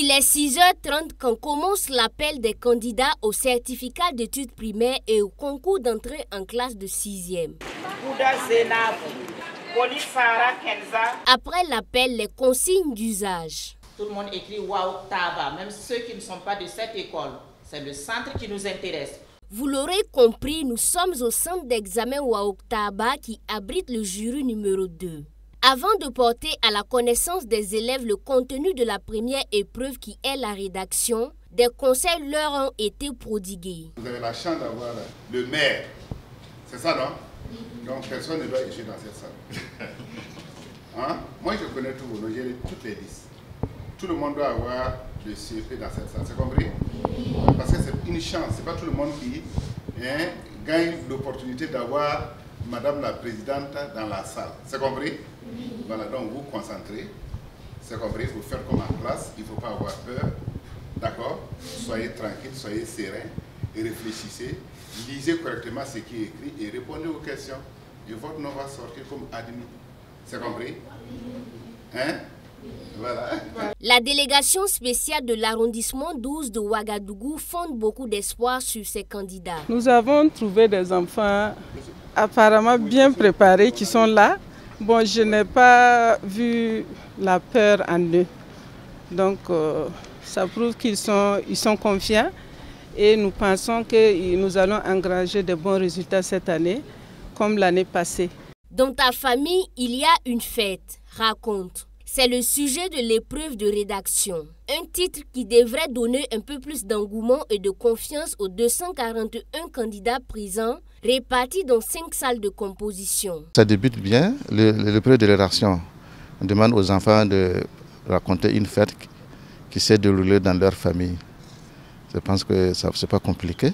Il est 6h30 quand commence l'appel des candidats au certificat d'études primaires et au concours d'entrée en classe de 6e. Après l'appel, les consignes d'usage. Tout le monde écrit Waouk Taba, même ceux qui ne sont pas de cette école. C'est le centre qui nous intéresse. Vous l'aurez compris, nous sommes au centre d'examen Waouk Taba qui abrite le jury numéro 2. Avant de porter à la connaissance des élèves le contenu de la première épreuve qui est la rédaction, des conseils leur ont été prodigués. Vous avez la chance d'avoir le maire, c'est ça non? Donc personne ne doit échouer dans cette salle. Hein? Moi je connais tous vos noms, j'ai toutes les listes. Tout le monde doit avoir le CEP dans cette salle, c'est compris? Parce que c'est une chance, c'est pas tout le monde qui gagne l'opportunité d'avoir Madame la Présidente dans la salle, c'est compris? Voilà, donc vous concentrez, c'est compris, il faut faire comme en classe, il ne faut pas avoir peur, d'accord? Soyez tranquille, soyez serein et réfléchissez, lisez correctement ce qui est écrit et répondez aux questions. Et votre nom va sortir comme admis, c'est compris? Hein? Voilà. La délégation spéciale de l'arrondissement 12 de Ouagadougou fonde beaucoup d'espoir sur ses candidats. Nous avons trouvé des enfants apparemment bien préparés qui sont là. Bon, je n'ai pas vu la peur en eux. Donc, ça prouve qu'ils sont confiants et nous pensons que nous allons engranger de bons résultats cette année, comme l'année passée. Dans ta famille, il y a une fête, raconte. C'est le sujet de l'épreuve de rédaction. Un titre qui devrait donner un peu plus d'engouement et de confiance aux 241 candidats présents, répartis dans 5 salles de composition. Ça débute bien, l'épreuve de rédaction. On demande aux enfants de raconter une fête qui s'est déroulée dans leur famille. Je pense que ce n'est pas compliqué.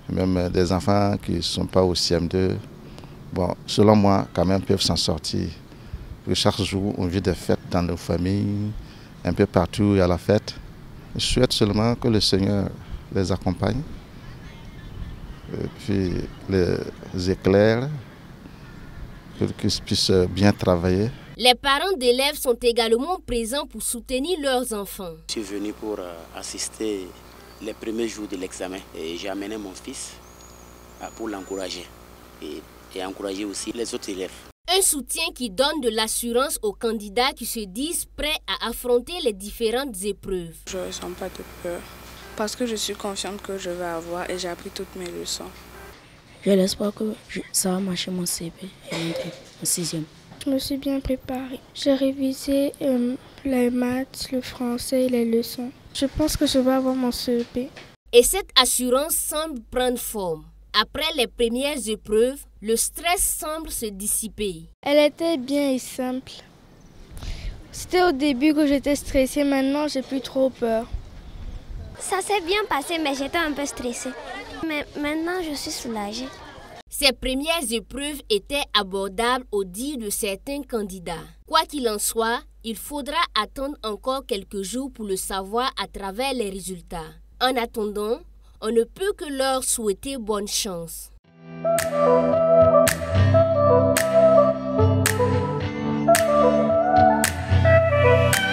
Même des enfants qui ne sont pas au CM2, bon, selon moi, quand même, peuvent s'en sortir. Chaque jour, on vit des fêtes dans nos familles, un peu partout, il y a la fête. Je souhaite seulement que le Seigneur les accompagne, et puis les éclaire, pour qu'ils puissent bien travailler. Les parents d'élèves sont également présents pour soutenir leurs enfants. Je suis venu pour assister les premiers jours de l'examen et j'ai amené mon fils pour l'encourager et encourager aussi les autres élèves. Un soutien qui donne de l'assurance aux candidats qui se disent prêts à affronter les différentes épreuves. Je ne ressens pas de peur parce que je suis confiante que je vais avoir et j'ai appris toutes mes leçons. J'ai l'espoir que ça va marcher mon CP et l'entrée en 6e. Je me suis bien préparée. J'ai révisé les maths, le français et les leçons. Je pense que je vais avoir mon CEP. Et cette assurance semble prendre forme. Après les premières épreuves, le stress semble se dissiper. Elle était bien et simple. C'était au début que j'étais stressée, maintenant j'ai plus trop peur. Ça s'est bien passé, mais j'étais un peu stressée. Mais maintenant je suis soulagée. Ces premières épreuves étaient abordables au dire de certains candidats. Quoi qu'il en soit, il faudra attendre encore quelques jours pour le savoir à travers les résultats. En attendant, on ne peut que leur souhaiter bonne chance.